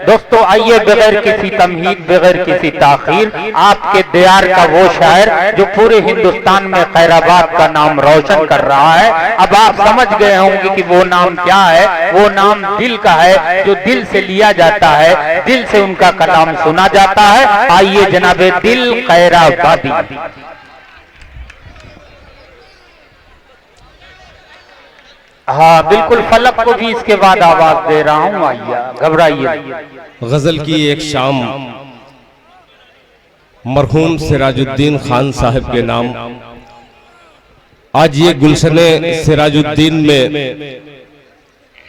दोस्तों आइए बगैर किसी तमहीद बगैर किसी ताखीर आपके दियार का वो शायर जो पूरे हिंदुस्तान में खैराबाद का नाम रोशन कर रहा है। अब आप समझ गए होंगे कि वो नाम क्या है। वो नाम दिल का है, जो दिल से लिया जाता है, दिल से उनका कलाम सुना जाता है। आइए जनाबे दिल खैराबादी। हाँ बिल्कुल, फलक को भी इसके बाद आवाज दे रहा हूँ, आइए घबराइए। गजल की एक शाम मरहूम सिराजुद्दीन खान साहब के नाम। आज ये गुलशने सिराजुद्दीन में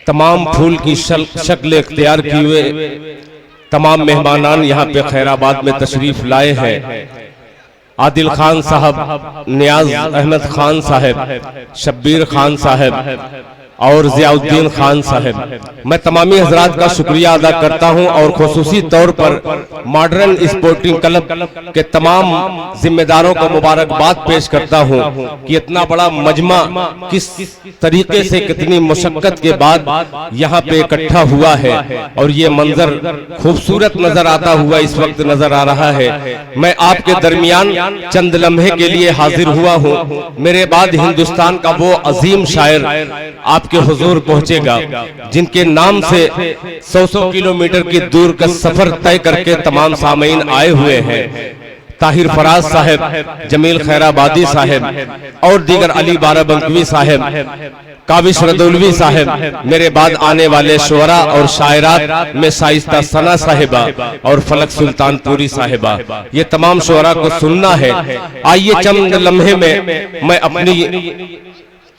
तमाम फूल की शक्ल इख्तियार किए हुए तमाम मेहमानान यहाँ पे खैराबाद में तशरीफ लाए हैं। आदिल खान साहब, नियाज अहमद खान साहब, शब्बीर खान साहब और जियाउद्दीन खान साहब, मैं तमामी हजरात का शुक्रिया अदा करता हूं और खुसूसी तौर पर मॉडर्न स्पोर्टिंग क्लब के तमाम जिम्मेदारों को मुबारकबाद पेश करता हूं कि इतना बड़ा मजमा किस तरीके से, कितनी मुशक्कत के बाद यहाँ पे इकट्ठा हुआ है और ये मंजर खूबसूरत नजर आता हुआ इस वक्त नजर आ रहा है। मैं आपके दरमियान चंद लम्हे के लिए हाजिर हुआ हूँ। मेरे बाद हिंदुस्तान का वो अजीम शायर आपके हुजूर पहुंचेगा, जिनके नाम से 100 किलोमीटर की दूर का सफर तय करके तमाम सामीन आए हुए हैं। ताहिर फराज साहब, जमील खैराबादी साहब और दीगर अली बाराबंकवी साहब, काविश रदौलवी साहब, मेरे बाद आने वाले शुअरा और शायरात में शाइस्ता सना साहिबा और फलक सुल्तानपुरी साहिबा, ये तमाम शुअरा को सुनना है। आइए चंद लम्हे में मैं अपनी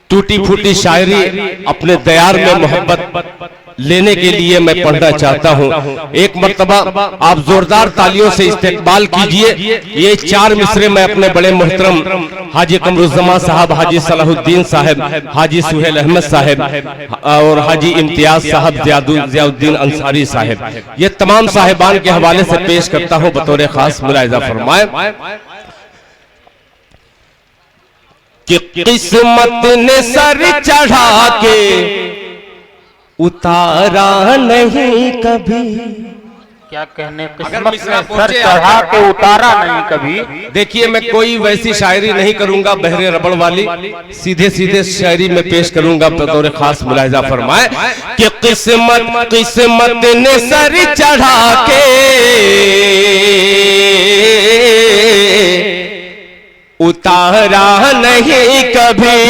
टूटी फूटी शायरी अपने दयार में मोहब्बत लेने के लिए मैं पढ़ना चाहता हूँ। एक मर्तबा आप जोरदार तालियों से इस्तकबाल कीजिए। ये 4 मिसरे मैं अपने बड़े मोहतरम हाजी कमरुज़्ज़मा साहब, हाजी सलाहुद्दीन साहब, हाजी सुहेल अहमद साहब और हाजी इम्तियाज साहब, जियाउद्दीन अंसारी साहब, ये तमाम साहिबान के हवाले से पेश करता हूँ बतौर खास। मुलाहिजा फरमाए कि किस्मत ने सर चढ़ा के उतारा नहीं कभी। क्या कहने, किस्मत ने सर चढ़ा के उतारा नहीं कभी। देखिए, मैं कोई वैसी शायरी नहीं करूंगा बहरे रबड़ वाली, सीधे सीधे शायरी में पेश करूंगा बतौर खास। मुलाहिजा फरमाए कि किस्मत ने सर चढ़ा के उतारा नहीं कभी,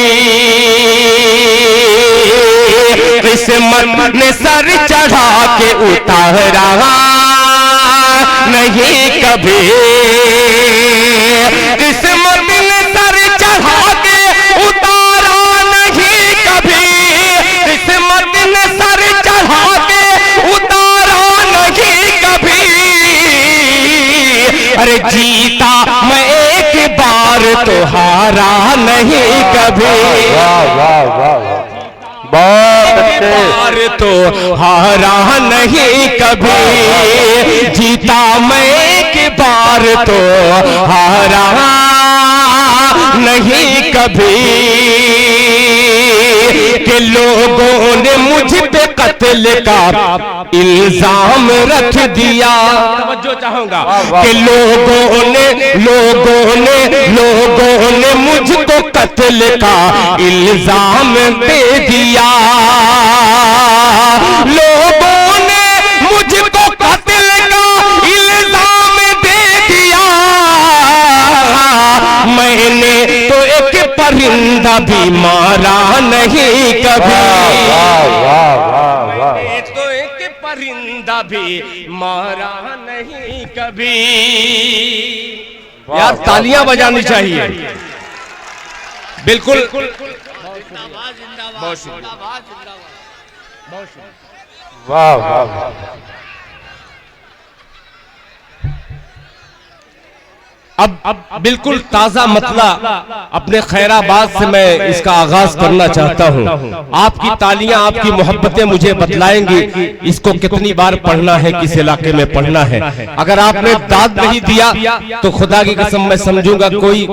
किस्मत ने सर चढ़ा के उतारा नहीं कभी, किस्मत ने सर चढ़ा के उतारा नहीं कभी, किस्मत ने सर चढ़ा के उतारा नहीं कभी। अरे जीता मैं एक बार तो हारा नहीं कभी, बार तो हारा नहीं कभी, जीता मैं एक बार तो हारा नहीं कभी। कि लोगों ने मुझ पे कत्ल का इल्जाम रख दिया, जो चाहूंगा कि लोगों ने मुझको कत्ल का इल्जाम दे दिया, लोगों ने मुझको कत्ल का इल्जाम दे दिया। मैंने तो एक परिंदा भी मारा नहीं कभी, तो एक परिंदा भी मारा नहीं कभी। यार तालियां बजानी चाहिए। बिल्कुल, वाह वाह वाह। अब बिल्कुल ताजा मतला अपने खैराबाद से मैं इसका आगाज करना चाहता हूँ। आपकी तालियां, आपकी मोहब्बतें मुझे बतलाएंगी इसको कितनी बार पढ़ना है, किस इलाके में पढ़ना है। अगर आपने दाद नहीं दिया तो खुदा की कसम मैं समझूंगा कोई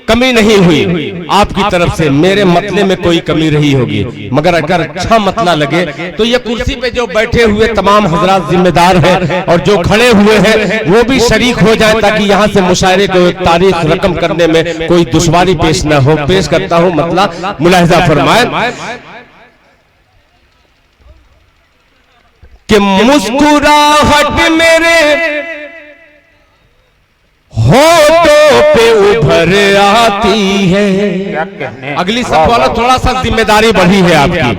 कमी नहीं हुई आपकी तरफ से, मेरे मतले में कोई कमी रही होगी। मगर अगर अच्छा मतला लगे तो ये कुर्सी पे जो बैठे हुए तमाम हजरात जिम्मेदार हैं और जो खड़े हुए हैं वो भी शरीक हो जाए ताकि यहाँ से मुशायरे को एक तारीख रकम करने में कोई दुश्वारी पेश न हो। पेश करता हूँ मतला, मुलाहिजा फरमाए कि मुस्कुराहट मेरे होठों पे उभर आती है। अगली सब वाला थोड़ा सा जिम्मेदारी बढ़ी है आपकी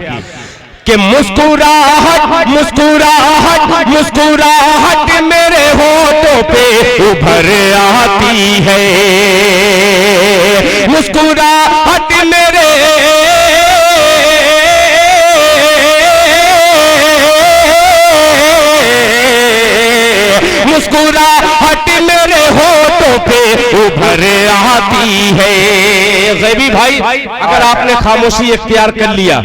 कि मुस्कुराहट मुस्कुराहट मुस्कुराहट मेरे होठों पे उभर आती है, मुस्कुराहट मेरे मुस्कुराहट मेरे होठों पे उभर आती है। गैबी भाई, अगर आपने खामोशी इख्तियार कर लिया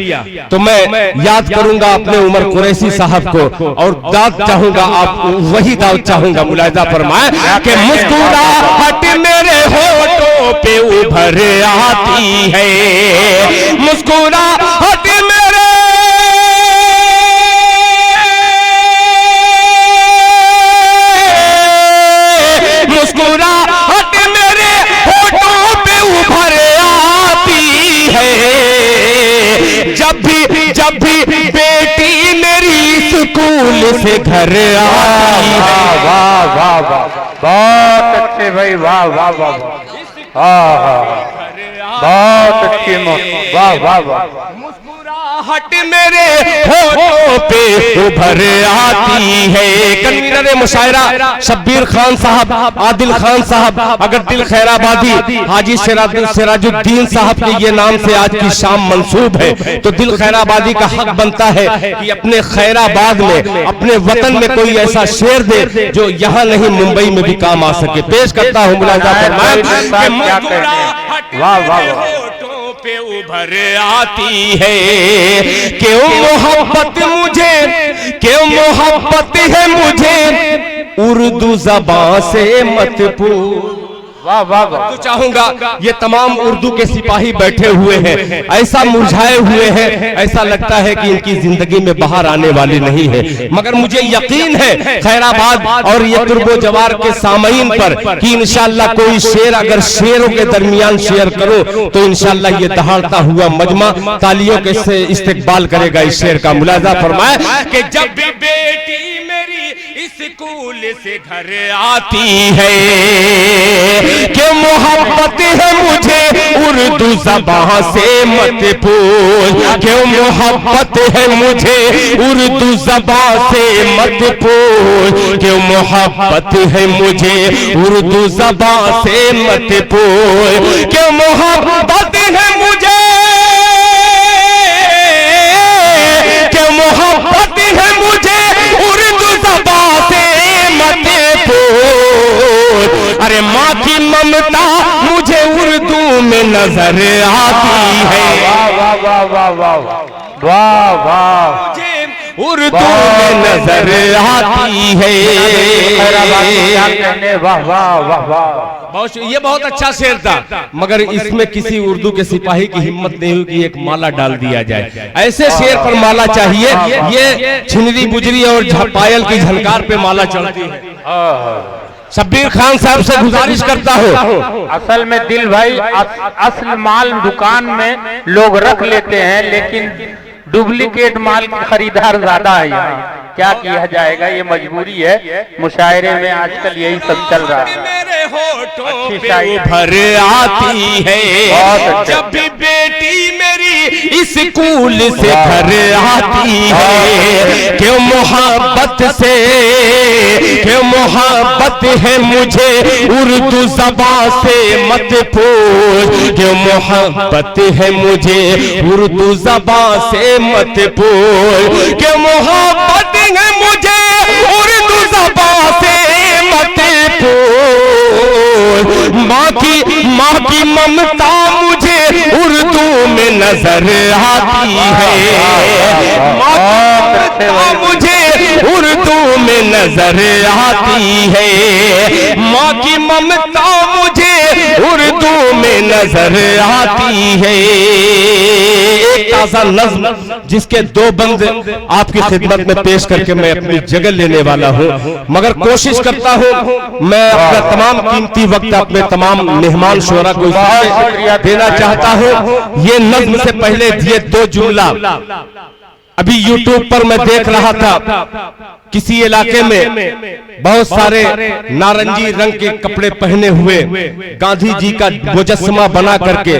तो मैं याद करूंगा अपने उमर कुरैशी साहब को और दाद चाहूंगा, आप वही दाद चाहूंगा। मुलाहिजा फरमाए कि मुस्कुराहट मेरे होठों पे उभर आती है, मुस्कुराहट मेरे मुस्कुराहट मेरे होठों पे उभर आती है। जब भी बेटी मेरी स्कूल से घर आती है। वाह वाह वाह, बहुत अच्छे भाई, वाह वाह वाह वाह, बहुत अच्छी, वाह वाह वाह। मुस्कुराहट मेरे होठों पे उभर आती है। कन्वीनर मुशायरा शब्बीर खान साहब, आदिल खान साहब, अगर दिल खैराबादी हाजी सिराजुद्दीन साहब के ये नाम से आज की शाम मंसूब है तो दिल खैराबादी का हक बनता है कि अपने खैराबाद में, अपने वतन में कोई ऐसा शेर दे जो यहाँ नहीं मुंबई में भी काम आ सके। पेश करता हूँ मुलाहिजा फरमाए, वाह वाह, पे उभर आती है। क्यों मोहब्बत मुझे, क्यों मोहब्बत है मुझे उर्दू ज़बान से मत पूछ। वाह वाह वाह। तो चाहूंगा ये तमाम उर्दू के सिपाही बैठे हुए हैं, ऐसा मुरझाए हुए हैं, ऐसा लगता है कि इनकी जिंदगी में बाहर आने वाली नहीं है। मगर मुझे यकीन है खैराबाद और ये तुर्बो जवार के सामईन पर कि इंशाअल्लाह कोई शेर अगर शेरों के दरमियान शेयर करो तो इंशाअल्लाह ये दहाड़ता हुआ मजमा तालियों के से इस्तकबाल करेगा इस शेर का। मुलाहिजा फरमाए कि जब भी बेटी मेरी स्कूल से घर आती है, कि मोहब्बत है मुझे उर्दू ज़बान से मत पूछ, क्यों मोहब्बत है मुझे उर्दू ज़बान से मत पूछ, क्यों मोहब्बत है मुझे उर्दू ज़बान से मत पूछ, क्यों मोहब्बत है मुझे, क्यों मोहब्बत है मुझे उर्दू ज़बान से मत पूछ। अरे माँ की ममता मुझे उर्दू में नजर आती है। वाह वाह वाह वाह वाह वाह, उर्दू में नजर आती है। वाह वाह वाह वाह, ये बहुत अच्छा शेर था मगर इसमें किसी उर्दू के सिपाही की हिम्मत नहीं हुई कि एक माला डाल दिया जाए। ऐसे शेर पर माला चाहिए, ये छिनरी बुजरी और पायल की झनकार पे माला चलती है। शब्बीर खान साहब से गुजारिश करता हूँ, असल में दिल भाई असल माल दुकान में लोग रख लेते हैं लेकिन डुप्लीकेट माल के खरीदार ज्यादा है यहाँ। क्या किया जाएगा, ये मजबूरी है। मुशायरे में आजकल यही सब चल रहा है। मेरे होठों पे उभर आती है, जब भी बेटी मेरी स्कूल से घर आती है, क्यों मोहब्बत से, क्यों मोहब्बत है मुझे उर्दू ज़बान से मत पूछ, क्यों मोहब्बत है मुझे उर्दू ज़बान से मत पूछ, क्यों मोहब्बत है मुझे उर्दू ज़बान से मत पूछ। माँ की ममता मुझे उर्दू में नजर आती है, माँ की ममता मुझे उर्दू में नजर आती है, माँ की ममता मुझे उर्दू में नजर आती है। एक ताजा नज्म जिसके दो बंद आपकी खिदमत में पेश करके मैं अपनी जगह लेने वाला हूँ, मगर कोशिश करता हूँ मैं अपना तमाम कीमती वक्त अपने तमाम मेहमान शोरा को देना चाहता हूँ। ये नज्म से पहले दिए दो जुमला अभी YouTube पर मैं देख रहा था, किसी इलाके में बहुत सारे नारंगी रंग के कपड़े पहने हुए गांधी जी का मुजस्समा बना करके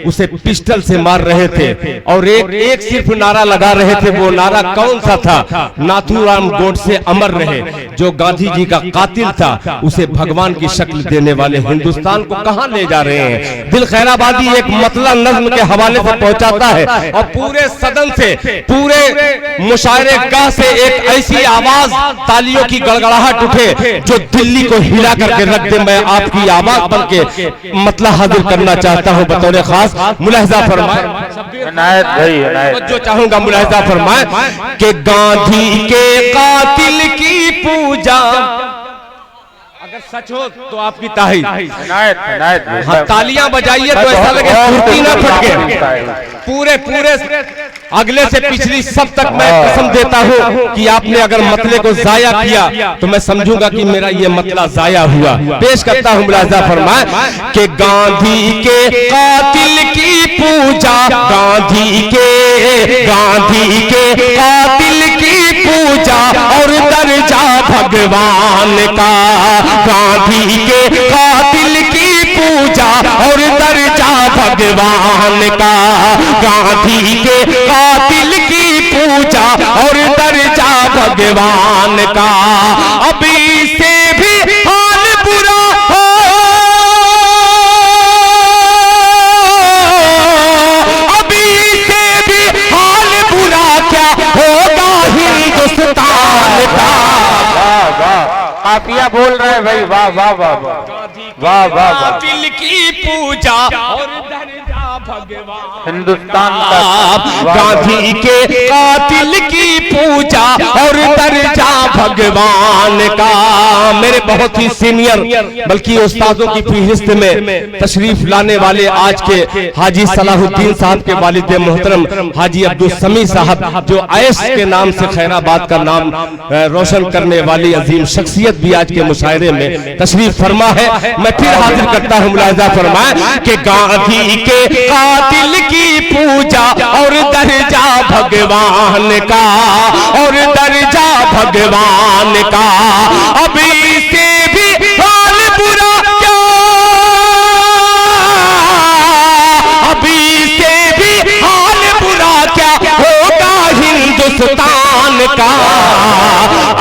उसे पिस्टल से मार रहे थे और एक सिर्फ नारा लगा रहे थे। वो नारा कौन सा था? नाथूराम गोडसे अमर रहे। जो गांधी जी का कातिल था उसे भगवान की शक्ल देने वाले हिंदुस्तान को कहां ले जा रहे हैं? दिल खैराबादी एक मतला नज्म के हवाले से पहुंचाता है और पूरे सदन से, पूरे मुशायरे गाह से एक ऐसी आवाज, तालियों की गड़गड़ाहट उठे जो दिल्ली को हिला करके रख दे। मैं आपकी आवाज बन के मतला हाजिर करना चाहता हूं बतौर खास। मुलाहिजा फरमाए, जो चाहूंगा मुलाहिजा फरमाए कि गांधी के कातिल की पूजा अगर सच हो तो आपकी ताही हाँ, तालियां बजाइए तो ऐसा लगे कुर्ती ना फटके। पूरे अगले से पिछली सब तक मैं कसम देता हूं कि आपने अगर मतले को जाया किया तो मैं समझूंगा कि मेरा ये मतला जाया हुआ। पेश करता हूं मुलाहिजा फरमाए कि गांधी के कातिल की पूजा, गांधी के कातिल की पूजा और दर्जा भगवान का, गांधी के कातिल की पूजा और दर्जा भगवान का, गांधी के कातिल की पूजा और दर्जा भगवान का। अभी से भी हाल बुरा हो, अभी से भी हाल बुरा क्या होगा हिंदुस्तान का। काफिया बोल रहे हैं भाई, वाह वाह वाह वाह वाह वाह। दिल की पूजा और दर्जा भगवान हिंदुस्तान का, गांधी के कातिल की पूजा और दर्जा भगवान का। मेरे बहुत ही सीनियर बल्कि उस्तादों की फहरिस्त में तशरीफ लाने वाले आज के हाजी सलाहुद्दीन साहब के वालिद मोहतरम हाजी अब्दुल समी साहब, जो आयश के नाम से खैराबाद का नाम रोशन करने वाली अजीम शख्सियत भी आज के मुशायरे में तशरीफ फरमा है। मैं फिर हाजिर करता हूं, मुलाहिजा फरमाए कि गांधी के कातिल की पूजा और दर्जा भगवान का, और दर्जा भगवान का। अभी से भी हाल बुरा क्या, अभी से भी हाल बुरा क्या होगा हिंदुस्तान का,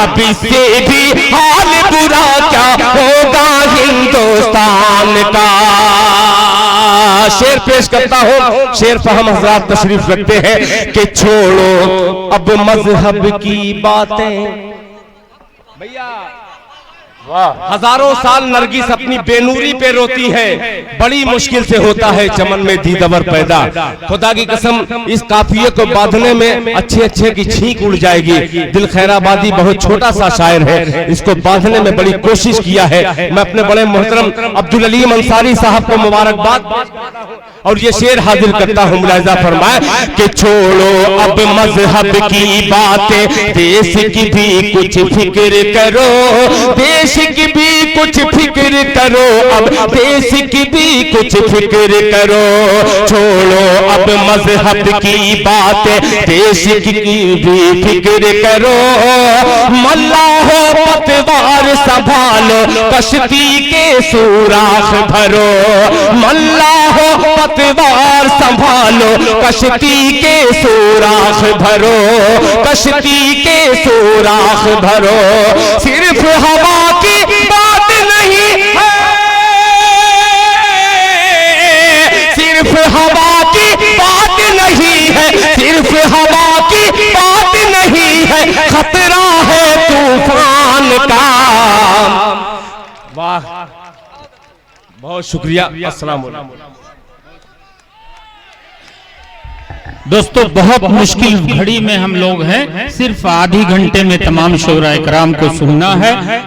अभी से भी हाल बुरा क्या होगा हिंदुस्तान का। शेर पेश करता हूं, शेर पर हम हजरात तशरीफ रखते हैं कि छोड़ो अब मजहब की बातें। भैया हजारों साल नरगिस अपनी बेनूरी पे रोती है, बड़ी मुश्किल से होता है चमन में दीदवर पैदा। खुदा की कसम इस काफिये को बांधने में अच्छे की छींक उड़ जाएगी। दिल खैराबादी बहुत छोटा सा शायर है, इसको बांधने में बड़ी कोशिश किया है। मैं अपने बड़े मोहतरम अब्दुल अलीम अंसारी साहब को मुबारकबाद और ये शेर हाजिर करता हूँ, मुलाहिजा फरमाए कि छोड़ो अब मजहब की बातें, देश की भी कुछ फिक्र करो, देश की भी कुछ फिक्र करो, अब देश की भी कुछ फिक्र करो। छोड़ो अब मजहब की बातें, देश की भी फिक्र करो। मल्ला हो पतवार संभालो, कश्ती के सुराख भरो। मल्ला हो पतवार संभालो, कश्ती के सुराख भरो, कश्ती के सुराख भरो। सिर्फ हवा की बात नहीं है, सिर्फ हवा की बात नहीं है, सिर्फ हवा की बात नहीं है, खतरा है तूफान का। वाह, बहुत बहुत शुक्रिया। अस्सलाम वालेकुम। दोस्तों बहुत मुश्किल घड़ी में हम लोग हैं, सिर्फ आधी घंटे में तमाम शोरा इकराम को सुनना है।